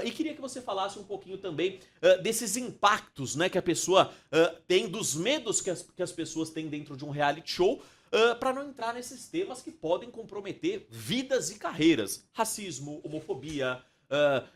E queria que você falasse um pouquinho também desses impactos, né, que a pessoa tem, dos medos que as pessoas têm dentro de um reality show, para não entrar nesses temas que podem comprometer vidas e carreiras. Racismo, homofobia,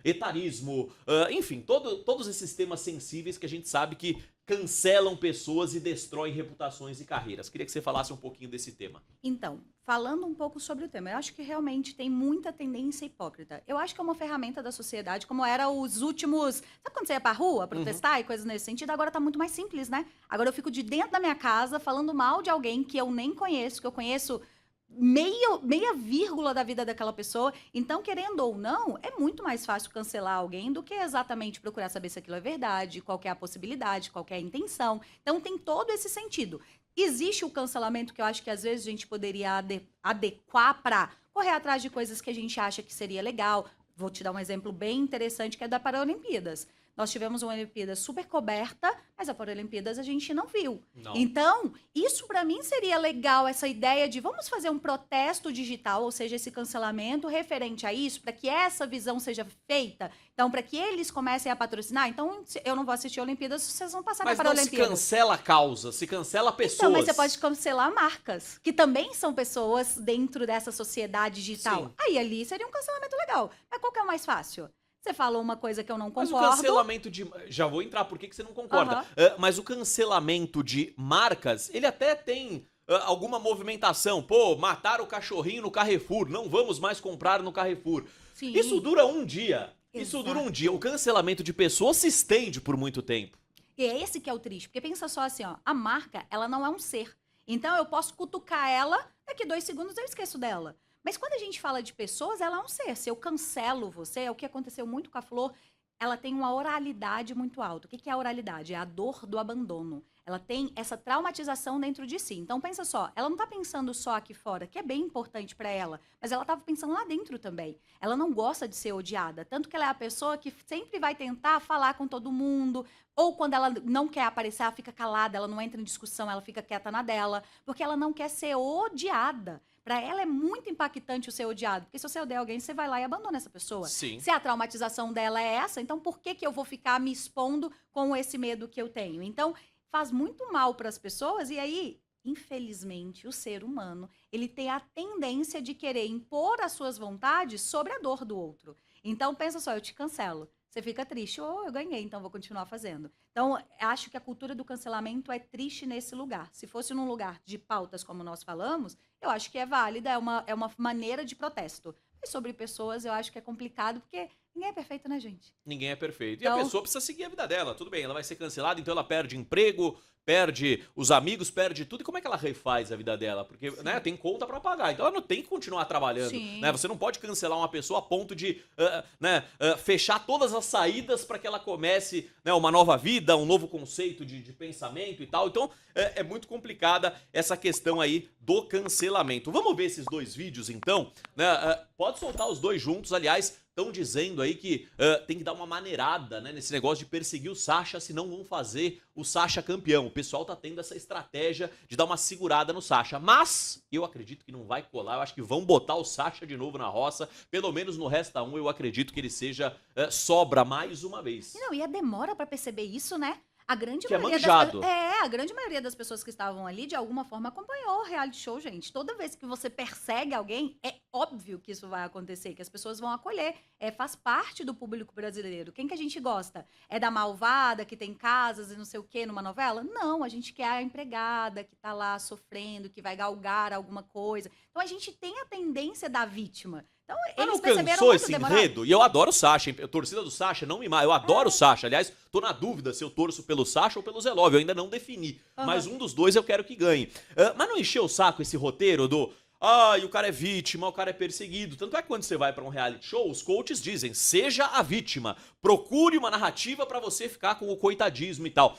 etarismo, enfim, todos esses temas sensíveis que a gente sabe que cancelam pessoas e destroem reputações e carreiras. Queria que você falasse um pouquinho desse tema. Então, falando um pouco sobre o tema, eu acho que realmente tem muita tendência hipócrita. Eu acho que é uma ferramenta da sociedade, como era os últimos. Sabe quando você ia pra rua Uhum. protestar e coisas nesse sentido? Agora tá muito mais simples, né? Agora eu fico de dentro da minha casa falando mal de alguém que eu nem conheço, que eu conheço meia vírgula da vida daquela pessoa. Então, querendo ou não, é muito mais fácil cancelar alguém do que exatamente procurar saber se aquilo é verdade, qual que é a possibilidade, qual que é a intenção. Então, tem todo esse sentido. Existe o cancelamento que eu acho que às vezes a gente poderia adequar para correr atrás de coisas que a gente acha que seria legal. Vou te dar um exemplo bem interessante que é da Paralimpíadas. Nós tivemos uma Olimpíada super coberta, mas a Paralimpíadas a gente não viu. Não. Então, isso para mim seria legal, essa ideia de vamos fazer um protesto digital, ou seja, esse cancelamento referente a isso, para que essa visão seja feita. Então, para que eles comecem a patrocinar. Então, eu não vou assistir a Olimpíadas, vocês vão passar Mas para a não se Olimpíadas. cancela a causa, se cancela Então, mas você pessoas. pode cancelar marcas, que também são pessoas dentro dessa sociedade digital. Sim. Aí ali seria um cancelamento legal. Mas qual que é o mais fácil? Você falou uma coisa que eu não Mas o concordo. cancelamento de. Já vou entrar, por que você não concorda? Aham. Mas o cancelamento de marcas, ele até tem alguma movimentação. Pô, mataram o cachorrinho no Carrefour, não vamos mais comprar no Carrefour. Isso Sim, dura um dia. Isso dura um exato. dia. O cancelamento de pessoas se estende por muito tempo. E é esse que é o triste, porque pensa só assim, ó, a marca, ela não é um ser. Então eu posso cutucar ela, daqui 2 segundos eu esqueço dela. Mas quando a gente fala de pessoas, ela é um ser. Se eu cancelo você, é o que aconteceu muito com a Flor, ela tem uma oralidade muito alta. O que que é a oralidade? É a dor do abandono. Ela tem essa traumatização dentro de si. Então pensa só, ela não tá pensando só aqui fora, que é bem importante pra ela, mas ela tava pensando lá dentro também. Ela não gosta de ser odiada, tanto que ela é a pessoa que sempre vai tentar falar com todo mundo, ou quando ela não quer aparecer, ela fica calada, ela não entra em discussão, ela fica quieta na dela, porque ela não quer ser odiada. Para ela é muito impactante o ser odiado, porque se você odeia alguém, você vai lá e abandona essa pessoa. Sim. Se a traumatização dela é essa, então por que que eu vou ficar me expondo com esse medo que eu tenho? Então, faz muito mal para as pessoas e aí, infelizmente, o ser humano, ele tem a tendência de querer impor as suas vontades sobre a dor do outro. Então, pensa só, eu te cancelo. Você fica triste, ou eu ganhei, então vou continuar fazendo. Então, acho que a cultura do cancelamento é triste nesse lugar. Se fosse num lugar de pautas como nós falamos, eu acho que é válida, é uma maneira de protesto. Mas sobre pessoas, eu acho que é complicado, porque ninguém é perfeito, né, gente? Ninguém é perfeito. E a Então, pessoa precisa seguir a vida dela. Tudo bem, ela vai ser cancelada, então ela perde emprego, perde os amigos, perde tudo. E como é que ela refaz a vida dela? Porque, né, sim, tem conta pra pagar. Então ela não tem que continuar trabalhando, né? sim. Você não pode cancelar uma pessoa a ponto de, né, fechar todas as saídas para que ela comece, né, uma nova vida, um novo conceito de pensamento e tal. Então é muito complicada essa questão aí do cancelamento. Vamos ver esses dois vídeos, então, né? Pode soltar os dois juntos, aliás. Estão dizendo aí que tem que dar uma maneirada, né, nesse negócio de perseguir o Sasha, senão vão fazer o Sasha campeão. O pessoal tá tendo essa estratégia de dar uma segurada no Sasha. Mas eu acredito que não vai colar. Eu acho que vão botar o Sasha de novo na roça. Pelo menos no Resta 1 eu acredito que ele seja sobra mais uma E vez. não, e a demora para perceber isso, né? A grande Que é maioria das manjado. a grande maioria das pessoas que estavam ali de alguma forma acompanhou o reality show, gente. Toda vez que você persegue alguém, é óbvio que isso vai acontecer, que as pessoas vão acolher. Faz parte do público brasileiro. Quem que a gente gosta? É da malvada que tem casas e não sei o quê numa novela? Não, a gente quer a empregada que tá lá sofrendo, que vai galgar alguma coisa. Então a gente tem a tendência da vítima. Então Mas eles não perceberam cansou muito esse demorado. enredo? E eu adoro o Sasha, hein? A torcida do Sasha não me mata. Eu adoro o Sasha. Aliás, tô na dúvida se eu torço pelo Sasha ou pelo Zelov. Eu ainda não defini. Mas Aham. um dos dois eu quero que ganhe. Mas não encheu o saco esse roteiro do. Ai, o cara é vítima, o cara é perseguido. Tanto é que quando você vai pra um reality show, os coaches dizem: seja a vítima. Procure uma narrativa pra você ficar com o coitadismo e tal.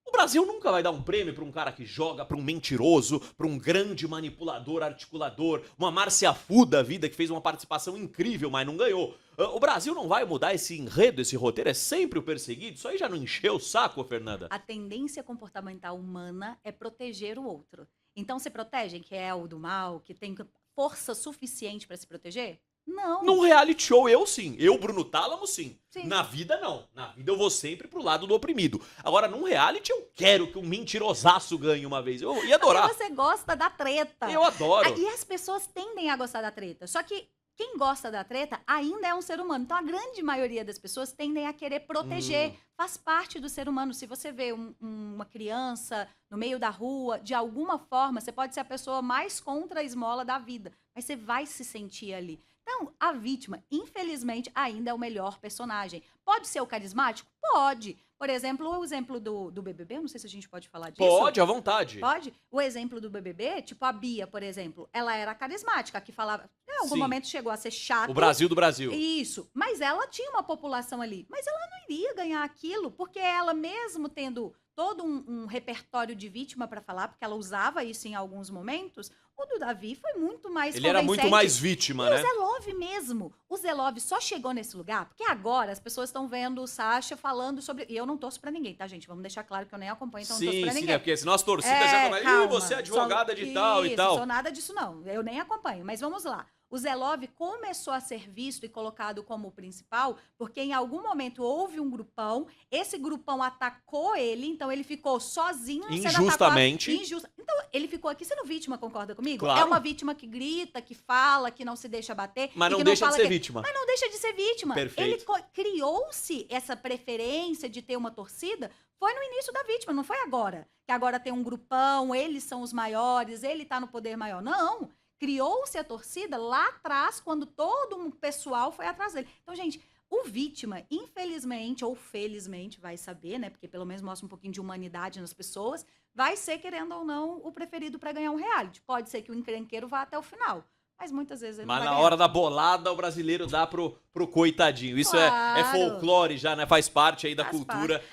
O Brasil nunca vai dar um prêmio pra um cara que joga, pra um mentiroso, pra um grande manipulador, articulador, uma Márcia Fu da vida que fez uma participação incrível, mas não ganhou. O Brasil não vai mudar esse enredo, esse roteiro, é sempre o perseguido. Isso aí já não encheu o saco, Fernanda? A tendência comportamental humana é proteger o outro. Então, se protegem, que é o do mal, que tem força suficiente para se proteger? Não. Num reality show, eu sim. Eu, Bruno Tálamo, sim. Sim. Na vida, não. Na vida, eu vou sempre pro lado do oprimido. Agora, num reality, eu quero que um mentirosaço ganhe uma vez. Eu ia adorar. Porque você gosta da treta. Eu adoro. E as pessoas tendem a gostar da treta. Só que quem gosta da treta ainda é um ser humano. Então, a grande maioria das pessoas tendem a querer proteger. Faz parte do ser humano. Se você vê uma criança no meio da rua, de alguma forma, você pode ser a pessoa mais contra a esmola da vida. Mas você vai se sentir ali. Então, a vítima, infelizmente, ainda é o melhor personagem. Pode ser o carismático? Pode. Por exemplo, o exemplo do BBB, eu não sei se a gente pode falar disso. Pode, à vontade. Pode? O exemplo do BBB, tipo a Bia, por exemplo, ela era carismática, que falava, em algum Sim. momento chegou a ser chata. O Brasil do Brasil. Isso. Mas ela tinha uma população ali. Mas ela não iria ganhar aquilo, porque ela mesmo tendo todo um repertório de vítima para falar, porque ela usava isso em alguns momentos, o do Davi foi muito mais Ele era muito convincente. mais vítima, E né? o Zelov mesmo. O Zelov só chegou nesse lugar porque agora as pessoas estão vendo o Sacha falando sobre... E eu não torço pra ninguém, tá, gente? Vamos deixar claro que eu nem acompanho, então não torço pra Sim, ninguém. né? Porque senão as torcidas já começam. Ih, Calma. você é advogada de tal e Isso, tal. sou nada disso não. Eu nem acompanho. Mas vamos lá. O Zelov começou a ser visto e colocado como principal porque em algum momento houve um grupão, esse grupão atacou ele, então ele ficou sozinho. Injustamente. Então ele ficou aqui sendo vítima, concorda comigo? Claro. É uma vítima que grita, que fala, que não se deixa bater. Mas e não que deixa de fala ser que... vítima. Mas não deixa de ser vítima. Perfeito. Ele criou-se essa preferência de ter uma torcida, foi no início da vítima, não foi agora. Que agora tem um grupão, eles são os maiores, ele tá no poder maior. Não. Criou-se a torcida lá atrás, quando todo um pessoal foi atrás dele. Então, gente, o vítima, infelizmente ou felizmente, vai saber, né? Porque pelo menos mostra um pouquinho de humanidade nas pessoas, vai ser, querendo ou não, o preferido para ganhar um reality. Pode ser que o encrenqueiro vá até o final. Mas muitas vezes ele Mas não na vai hora ganhar. da bolada, o brasileiro dá pro coitadinho. Isso é Claro. folclore já, né? Faz parte aí da Faz cultura.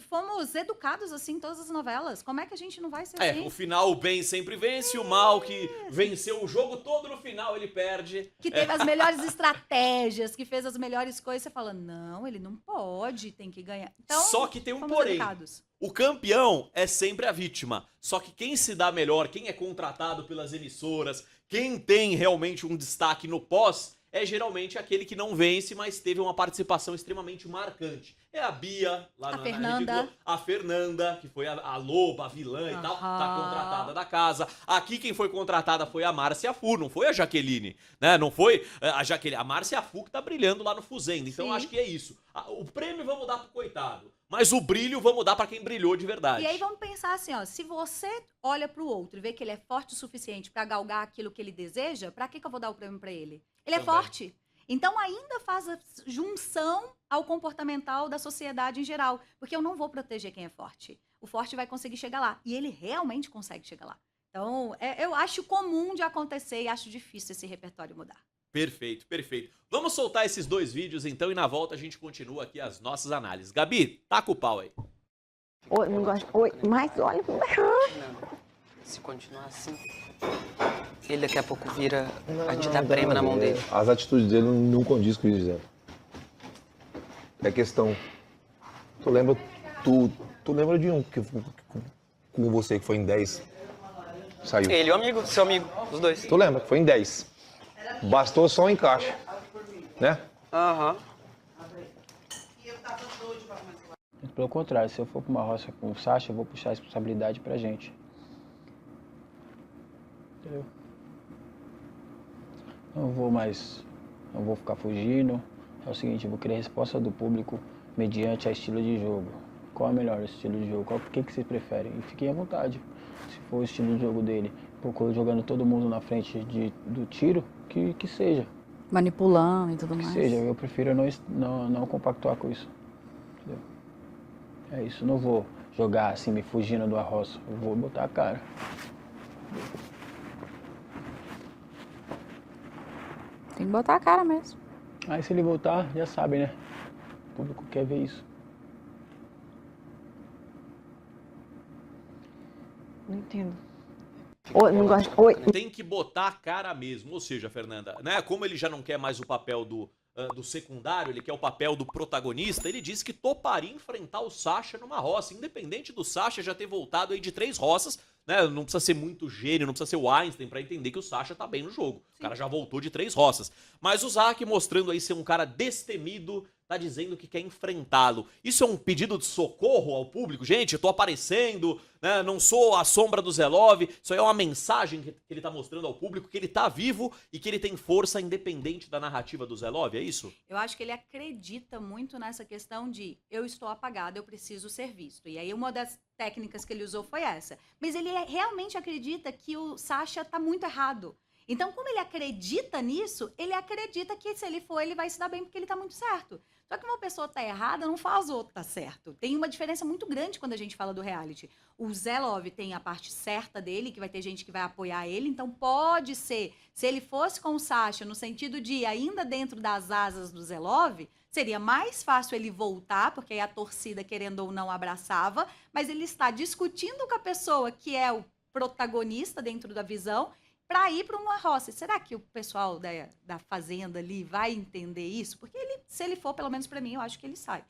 Fomos educados assim em todas as novelas. Como é que a gente não vai ser É, assim? o final o bem sempre vence, o mal que venceu o jogo todo no final ele perde. Que teve as melhores estratégias, que fez as melhores coisas. Você fala, não, ele não pode, tem que ganhar. Então, Só que tem um fomos porém. educados. O campeão é sempre a vítima. Só que quem se dá melhor, quem é contratado pelas emissoras, quem tem realmente um destaque no pós, é geralmente aquele que não vence, mas teve uma participação extremamente marcante. É a Bia, lá A na Fernanda. Rede Globo. A Fernanda, que foi a loba, a vilã e tal, tá Aham. contratada da casa. Aqui quem foi contratada foi a Márcia Fu, não foi a Jaqueline, né? Não foi a Jaqueline. A Márcia Fu que tá brilhando lá no Fuzenda. Então Sim. acho que é isso. O prêmio vamos dar pro coitado, mas o brilho vamos dar pra quem brilhou de verdade. E aí vamos pensar assim, ó, se você olha pro outro e vê que ele é forte o suficiente pra galgar aquilo que ele deseja, pra que eu vou dar o prêmio pra ele? Ele é Também. forte. Então ainda faz a junção ao comportamental da sociedade em geral, porque eu não vou proteger quem é forte. O forte vai conseguir chegar lá e ele realmente consegue chegar lá. Então, eu acho comum de acontecer e acho difícil esse repertório mudar. Perfeito, perfeito. Vamos soltar esses dois vídeos então e na volta a gente continua aqui as nossas análises. Gabi, taca o pau aí. Oi, não gosto. Oi, mas olha. Se continuar assim, ele daqui a pouco vira. A gente dá prêmio na mão dele. As atitudes dele não condiz com isso, Zé. É questão. Tu lembra de um que com você que foi em 10? Saiu. Ele e o amigo, seu amigo, os dois. Tu lembra que foi em 10? Bastou só um encaixe, né? Aham. Pelo contrário, se eu for pra uma roça com o Sacha, eu vou puxar a responsabilidade pra gente. Entendeu? Não vou ficar fugindo. É o seguinte, eu vou querer a resposta do público mediante a estilo de jogo. Qual é o melhor estilo de jogo? O que vocês preferem? E fiquem à vontade. Se for o estilo de jogo dele, jogando todo mundo na frente do tiro, que seja. Manipulando e tudo Que mais. seja, eu prefiro não compactuar com isso. Entendeu? É isso, não vou jogar assim, me fugindo do arroz. Eu vou botar a cara. Tem que botar a cara mesmo. Aí se ele voltar, já sabe, né? O público quer ver isso. Não entendo. Oi, não gosto. Oi. Tem que botar a cara mesmo. Ou seja, Fernanda, né? Como ele já não quer mais o papel do secundário, ele quer o papel do protagonista, ele disse que toparia enfrentar o Sasha numa roça, independente do Sasha já ter voltado aí de 3 roças, né? Não precisa ser muito gênio, não precisa ser o Einstein pra entender que o Sasha tá bem no jogo. O cara já voltou de 3 roças. Mas o Zack, mostrando aí ser um cara destemido, tá dizendo que quer enfrentá-lo. Isso é um pedido de socorro ao público? Gente, eu tô aparecendo, né? Não sou a sombra do Zelov. Isso aí é uma mensagem que ele tá mostrando ao público, que ele tá vivo e que ele tem força independente da narrativa do Zelov, é isso? Eu acho que ele acredita muito nessa questão de eu estou apagado, eu preciso ser visto. E aí uma das técnicas que ele usou foi essa. Mas ele realmente acredita que o Sasha tá muito errado. Então, como ele acredita nisso, ele acredita que se ele for, ele vai se dar bem porque ele tá muito certo. Só que uma pessoa tá errada não faz outra tá certo. Tem uma diferença muito grande quando a gente fala do reality. O Zelov tem a parte certa dele, que vai ter gente que vai apoiar ele, então pode ser, se ele fosse com o Sasha, no sentido de ainda dentro das asas do Zelov, seria mais fácil ele voltar, porque aí a torcida, querendo ou não, abraçava, mas ele está discutindo com a pessoa que é o protagonista dentro da visão, para ir para uma roça. Será que o pessoal da fazenda ali vai entender isso? Porque ele, se ele for, pelo menos para mim, eu acho que ele sai.